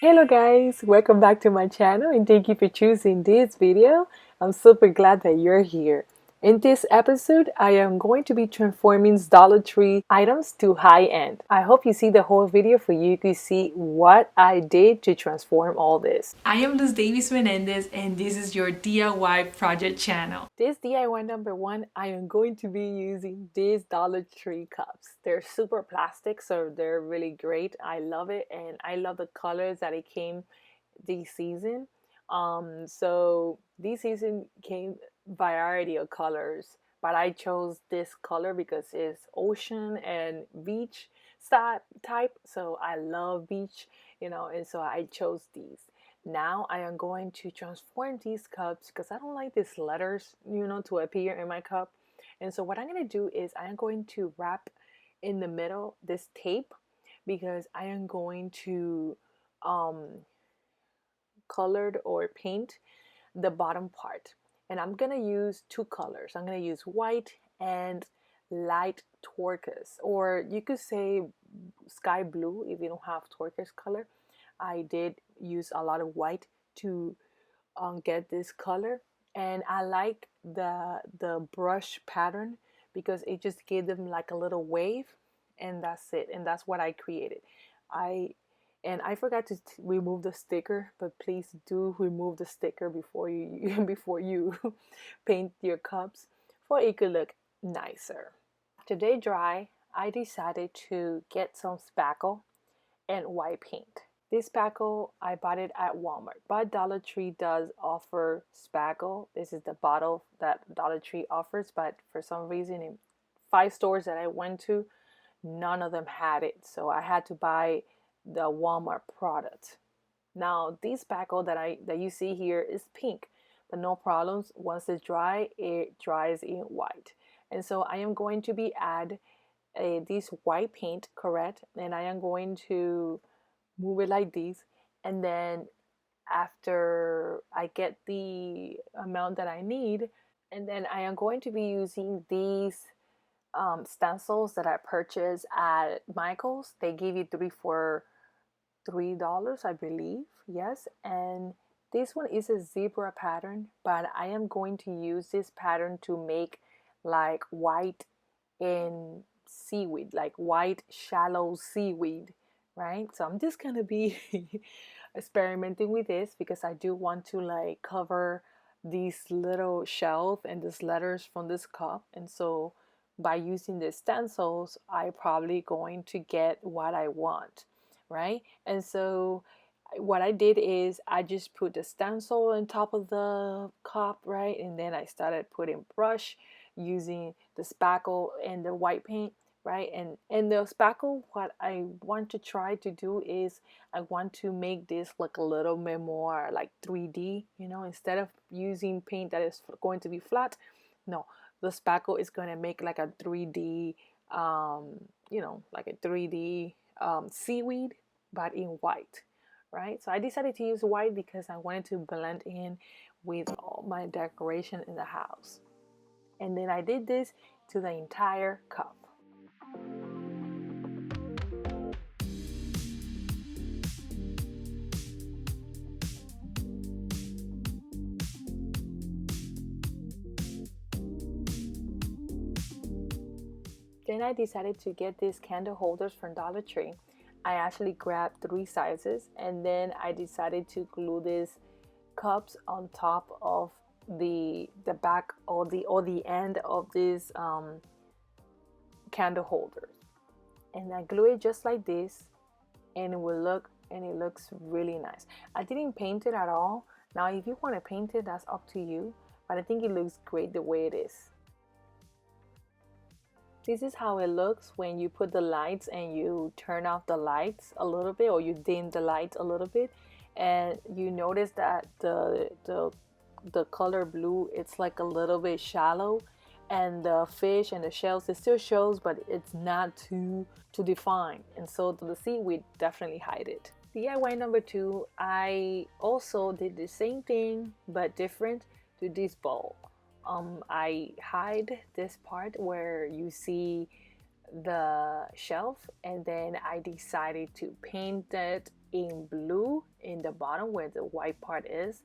Hello guys, welcome back to my channel and thank you for choosing this video. I'm super glad that you're here. In this episode, I am going to be transforming Dollar Tree items to high end. I hope you see the whole video for you to see what I did to transform all this. I am Luzdeyvis and this is your DIY project channel. This DIY number one, I am going to be using these Dollar Tree cups. They're super plastic, so they're really great. I love it, and I love the colors that it came this season. So this season came variety of colors, but I chose this color because it's ocean and beach style type. So I love beach, and so I chose these. Now I am going to transform these cups because I don't like these letters, to appear in my cup. And so what I'm going to do is I am going to wrap in the middle this tape because I am going to um, colored or paint the bottom part. And I'm going to use two colors. I'm going to use white and light turquoise, or you could say sky blue if you don't have turquoise color. I did use a lot of white to get this color, and I like the brush pattern because it just gave them like a little wave, and that's it, and that's what I created. I I forgot to remove the sticker, but please do remove the sticker before you before you paint your cups for it could look nicer. After they dry, I decided to get some spackle and white paint. This spackle, I bought it at Walmart, but Dollar Tree does offer spackle. This is the bottle that Dollar Tree offers, but for some reason in 5 stores that I went to, none of them had it. So I had to buy the Walmart product. Now this spackle that you see here is pink, but no problems. Once it's dry, it dries in white. And so I am going to be add this white paint, correct? And I am going to move it like this, and then after I get the amount that I need, and then I am going to be using these stencils that I purchased at Michael's. They give you three for $3, I believe. Yes, and this one is a zebra pattern, but I am going to use this pattern to make like white in seaweed, like white shallow seaweed, right? So I'm just gonna be experimenting with this because I do want to like cover these little shells and these letters from this cup. And so by using the stencils, I probably going to get what I want, right? And so what I did is I just put the stencil on top of the cup, right? And then I started putting brush using the spackle and the white paint, right? And the spackle, what I want to try to do is I want to make this look a little bit more like 3D, instead of using paint that is going to be flat. No, the spackle is going to make like a 3D, like a 3D seaweed, but in white, right? So I decided to use white because I wanted to blend in with all my decoration in the house. And then I did this to the entire cup. Then I decided to get these candle holders from Dollar Tree. I actually grabbed 3 sizes, and then I decided to glue these cups on top of the back or the end of these candle holders. And I glue it just like this, and it looks really nice. I didn't paint it at all. Now if you want to paint it, that's up to you, but I think it looks great the way it is. This is how it looks when you put the lights and you turn off the lights a little bit, or you dim the lights a little bit, and you notice that the color blue, it's like a little bit shallow, and the fish and the shells, it still shows, but it's not too defined, and so the seaweed definitely hide it. DIY number two, I also did the same thing but different to this bowl. I hide this part where you see the shelf, and then I decided to paint it in blue in the bottom where the white part is.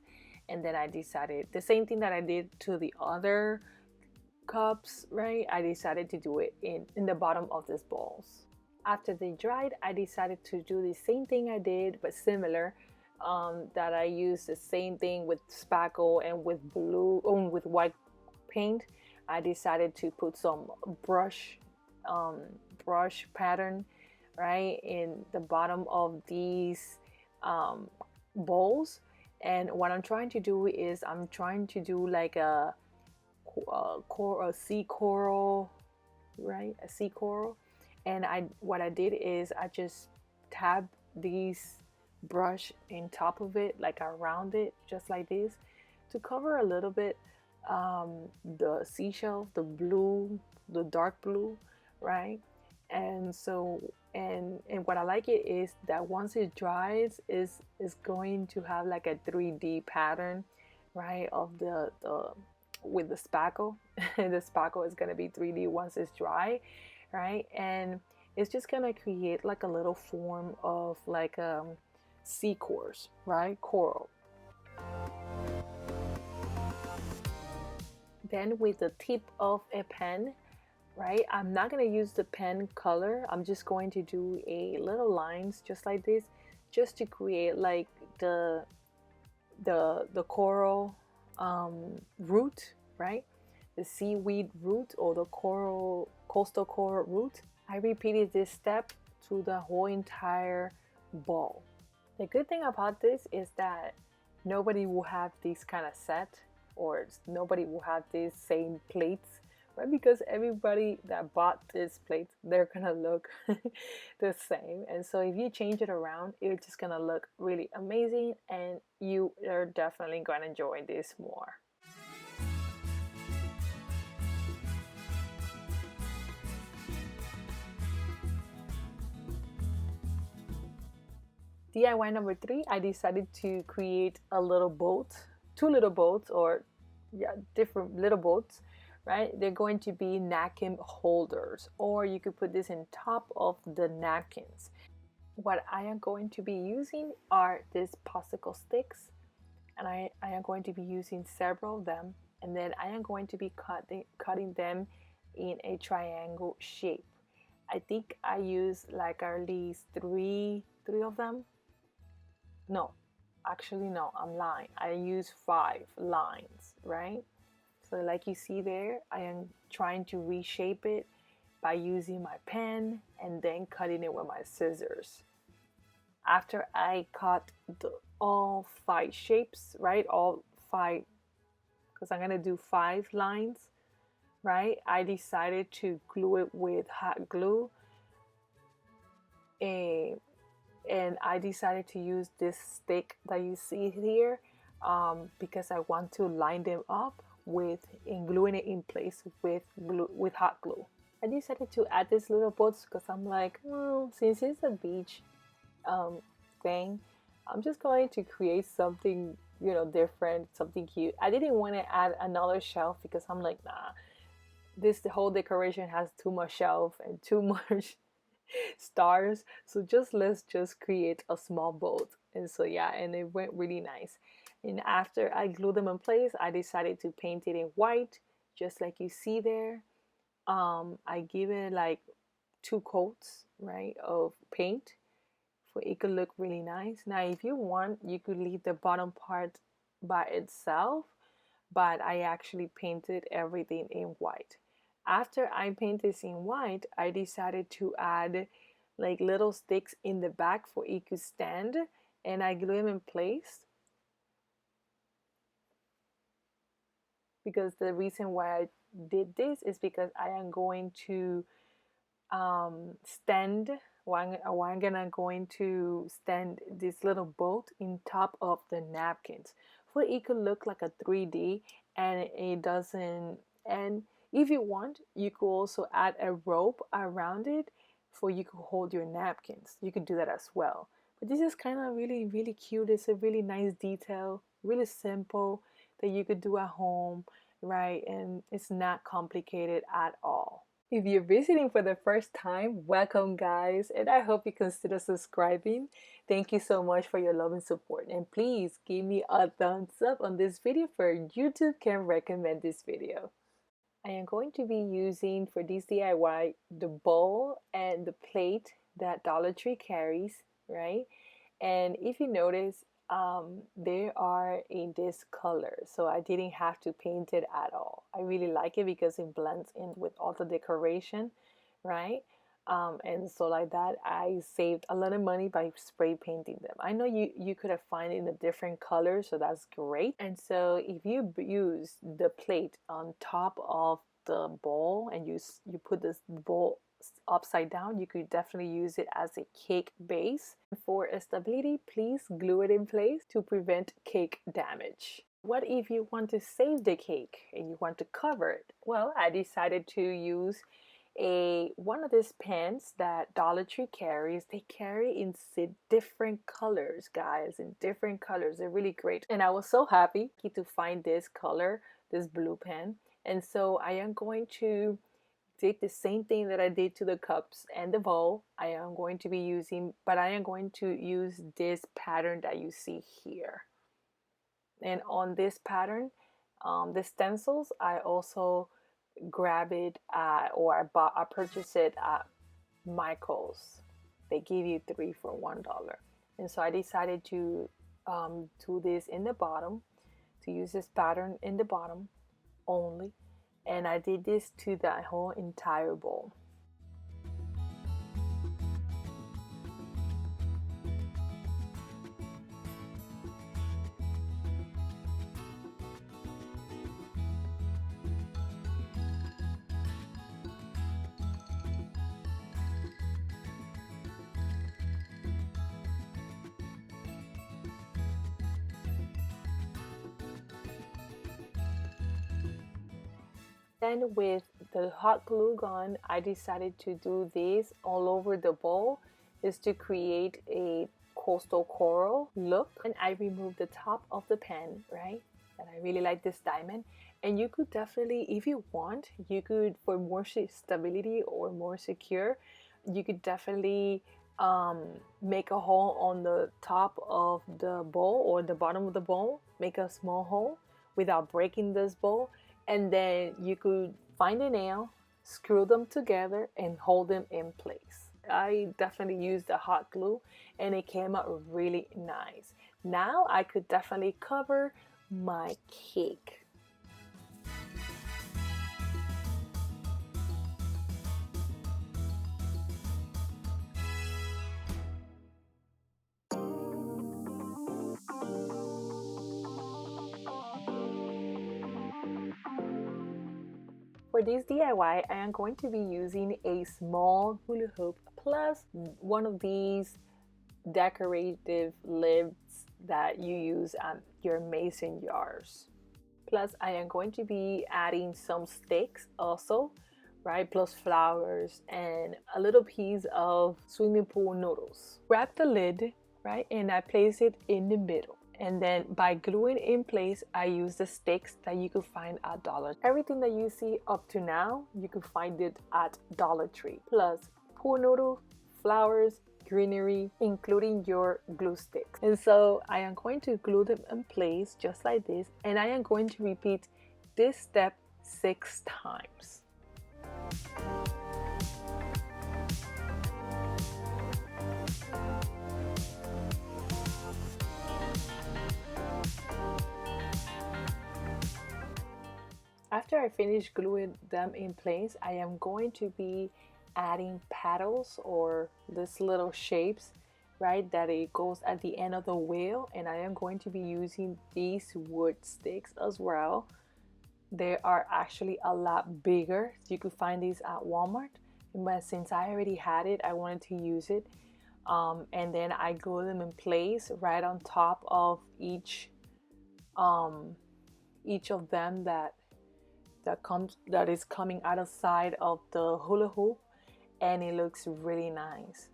And then I decided the same thing that I did to the other cups, right? I decided to do it in the bottom of these bowls. After they dried, I decided to do the same thing I did, but similar. That I used the same thing with spackle and with blue, with white paint. I decided to put some um, brush pattern, right, in the bottom of these bowls. And what I'm trying to do is I'm trying to do like a sea coral, right? A sea coral. And what I did is I just tabbed these brush in top of it, like around it, just like this, to cover a little bit the seashell, the blue, the dark blue, right? And so and what I like it is that once it dries is going to have like a 3D pattern, right, of the with the spackle. The spackle is going to be 3D once it's dry, right? And it's just going to create like a little form of like sea course, right? Coral. Then with the tip of a pen, right? I'm not going to use the pen color. I'm just going to do a little lines just like this, just to create like the coral root, right? The seaweed root or the coastal coral root. I repeated this step through the whole entire ball. The good thing about this is that nobody will have this kind of set, or nobody will have these same plates, right? Because everybody that bought this plate, they're gonna look the same. And so if you change it around, it's just gonna look really amazing, and you are definitely gonna enjoy this more. DIY number 3, I decided to create a little boat, two little boats, or yeah, different little boats, right? They're going to be napkin holders, or you could put this in top of the napkins. What I am going to be using are these popsicle sticks, and I am going to be using several of them, and then I am going to be cutting them in a triangle shape. I think I use like at least three of them. No, actually no, I'm lying. I use 5 lines, right? So like you see there, I am trying to reshape it by using my pen and then cutting it with my scissors. After I cut all 5 shapes, right? All 5, because I'm gonna do 5 lines, right? I decided to glue it with hot glue. And I decided to use this stick that you see here because I want to line them up with and gluing it in place with glue, with hot glue. I decided to add this little boats because I'm like, well, since it's a beach um, thing, I'm just going to create something, you know, different, something cute. I didn't want to add another shelf because I'm like, nah, the whole decoration has too much shelf and too much stars, so let's just create a small boat. And so yeah, and it went really nice. And after I glued them in place, I decided to paint it in white, just like you see there. I give it like 2 coats, right, of paint for it could look really nice. Now if you want, you could leave the bottom part by itself, but I actually painted everything in white. After I paint this in white, I decided to add like little sticks in the back for it to stand, and I glue them in place because the reason why I did this is because I am going to stand I'm gonna going to stand this little boat in top of the napkins for it could look like a 3D, and it doesn't. And if you want, you could also add a rope around it for you could hold your napkins. You could do that as well. But this is kind of really cute. It's a really nice detail, really simple, that you could do at home, right? And it's not complicated at all. If you're visiting for the first time, welcome guys, and I hope you consider subscribing. Thank you so much for your love and support, and please give me a thumbs up on this video for YouTube can recommend this video. I am going to be using for this DIY the bowl and the plate that Dollar Tree carries, right? And if you notice, they are in this color, so I didn't have to paint it at all. I really like it because it blends in with all the decoration, right? And so like that, I saved a lot of money by spray painting them. I know you could have find it in a different color, so that's great. And so if you use the plate on top of the bowl and you put this bowl upside down, you could definitely use it as a cake base. For stability, please glue it in place to prevent cake damage. What if you want to save the cake and you want to cover it? Well, I decided to use one of these pens that Dollar Tree carries. They carry in different colors, guys, in different colors. They're really great, and I was so happy to find this color, this blue pen. And so I am going to did the same thing that I did to the cups and the bowl. I am going to use this pattern that you see here. And on this pattern, the stencils, I also grab it or I purchased it at Michael's. They give you 3 for $1. And so I decided to do this in the bottom, to use this pattern in the bottom only. And I did this to the whole entire bowl. Then with the hot glue gun, I decided to do this all over the bowl, is to create a coastal coral look. And I removed the top of the pen, right? And I really like this diamond. And you could definitely, if you want, you could, for more stability or more secure, you could definitely make a hole on the top of the bowl or the bottom of the bowl, make a small hole without breaking this bowl. And then you could find a nail, screw them together, and hold them in place. I definitely used the hot glue and it came out really nice. Now I could definitely cover my cake. For this DIY, I am going to be using a small hula hoop plus one of these decorative lids that you use at your mason jars. Plus, I am going to be adding some sticks also, right? Plus flowers and a little piece of swimming pool noodles. Grab the lid, right? And I place it in the middle. And then by gluing in place, I use the sticks that you could find at Dollar Tree. Everything that you see up to now, you could find it at Dollar Tree. Plus pool noodles, flowers, greenery, including your glue sticks. And so I am going to glue them in place just like this. And I am going to repeat this step 6 times. After I finish gluing them in place, I am going to be adding petals or these little shapes, right, that it goes at the end of the wheel. And I am going to be using these wood sticks as well. They are actually a lot bigger. You could find these at Walmart, but since I already had it, I wanted to use it. And then I glue them in place right on top of each of them that is coming out of side of the hula hoop, and it looks really nice.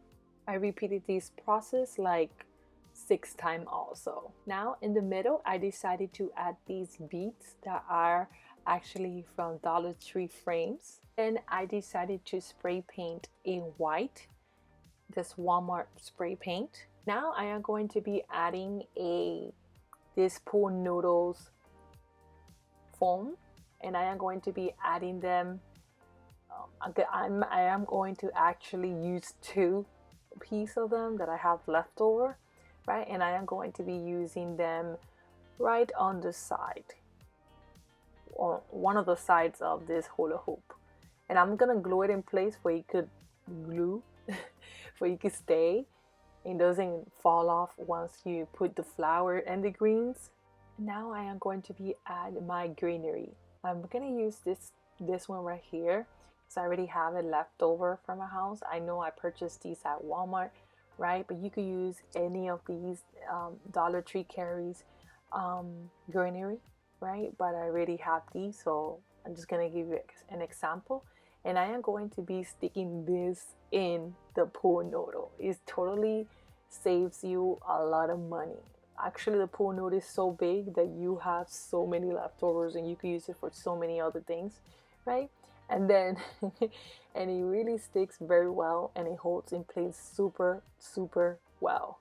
I repeated this process like 6 times also. Now in the middle, I decided to add these beads that are actually from Dollar Tree frames. Then I decided to spray paint in white, this Walmart spray paint. Now I am going to be adding this pool noodles foam, and I am going to be adding them. I am going to actually use 2 pieces of them that I have left over, right? And I am going to be using them right on the side, on one of the sides of this hula hoop. And I'm gonna glue it in place where you could glue, where you could stay. It doesn't fall off once you put the flower and the greens. Now I am going to be add my greenery. I'm gonna use this one right here because I already have it left over from my house. I know I purchased these at Walmart, right? But you could use any of these Dollar Tree carries greenery, right? But I already have these, so I'm just gonna give you an example. And I am going to be sticking this in the pool noodle. It totally saves you a lot of money. Actually, the pool noodle is so big that you have so many leftovers and you can use it for so many other things, right? And then and it really sticks very well and it holds in place super well.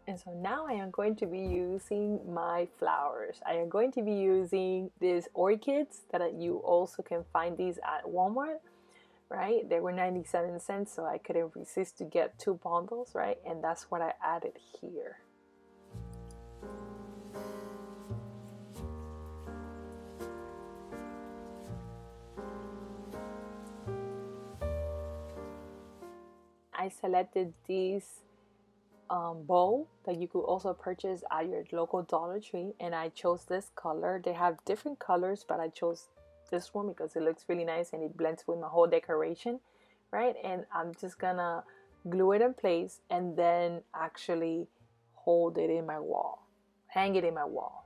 And so now I am going to be using my flowers. I am going to be using these orchids that you also can find these at Walmart, right? They were 97 cents, so I couldn't resist to get 2 bundles, right? And that's what I added here. I selected this bowl that you could also purchase at your local Dollar Tree, and I chose this color. They have different colors, but I chose this one because it looks really nice and it blends with my whole decoration, right? And I'm just gonna glue it in place and then actually hold it in my wall, hang it in my wall.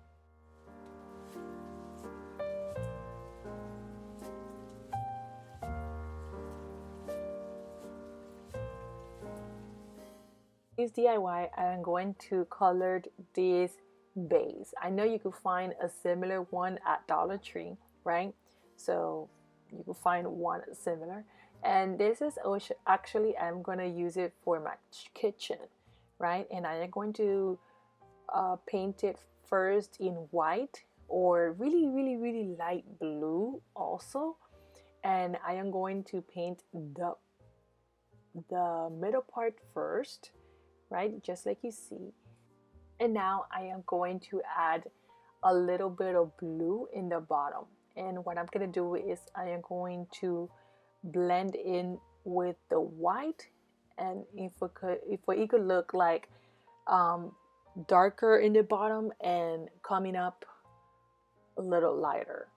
This DIY, I'm going to color this base. I know you could find a similar one at Dollar Tree, right? So you could find one similar. And this is actually, I'm going to use it for my kitchen, right? And I am going to paint it first in white or really light blue also. And I am going to paint the middle part first, right? Just like you see. And now I am going to add a little bit of blue in the bottom. And what I'm going to do is I am going to blend in with the white, and if it could look like darker in the bottom and coming up a little lighter.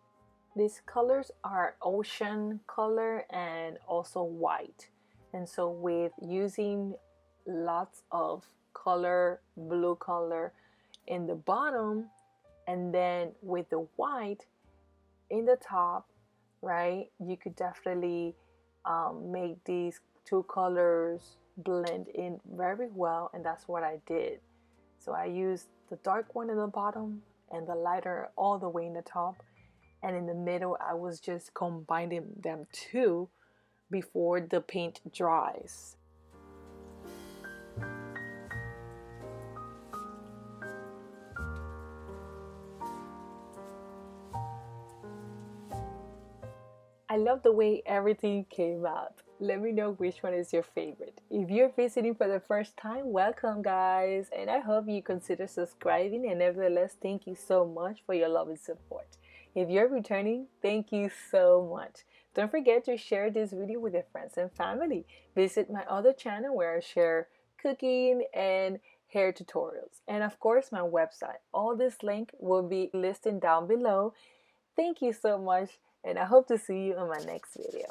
These colors are ocean color and also white. And so with using lots of color, blue color in the bottom, and then with the white in the top, right, you could definitely make these 2 colors blend in very well, and that's what I did. So I used the dark one in the bottom and the lighter all the way in the top, and in the middle I was just combining them 2 before the paint dries. I love the way everything came out. Let me know which one is your favorite. If you're visiting for the first time, welcome guys, and I hope you consider subscribing, and nevertheless, thank you so much for your love and support. If you're returning, thank you so much. Don't forget to share this video with your friends and family. Visit my other channel where I share cooking and hair tutorials, and of course my website. All this link will be listed down below. Thank you so much, and I hope to see you in my next video.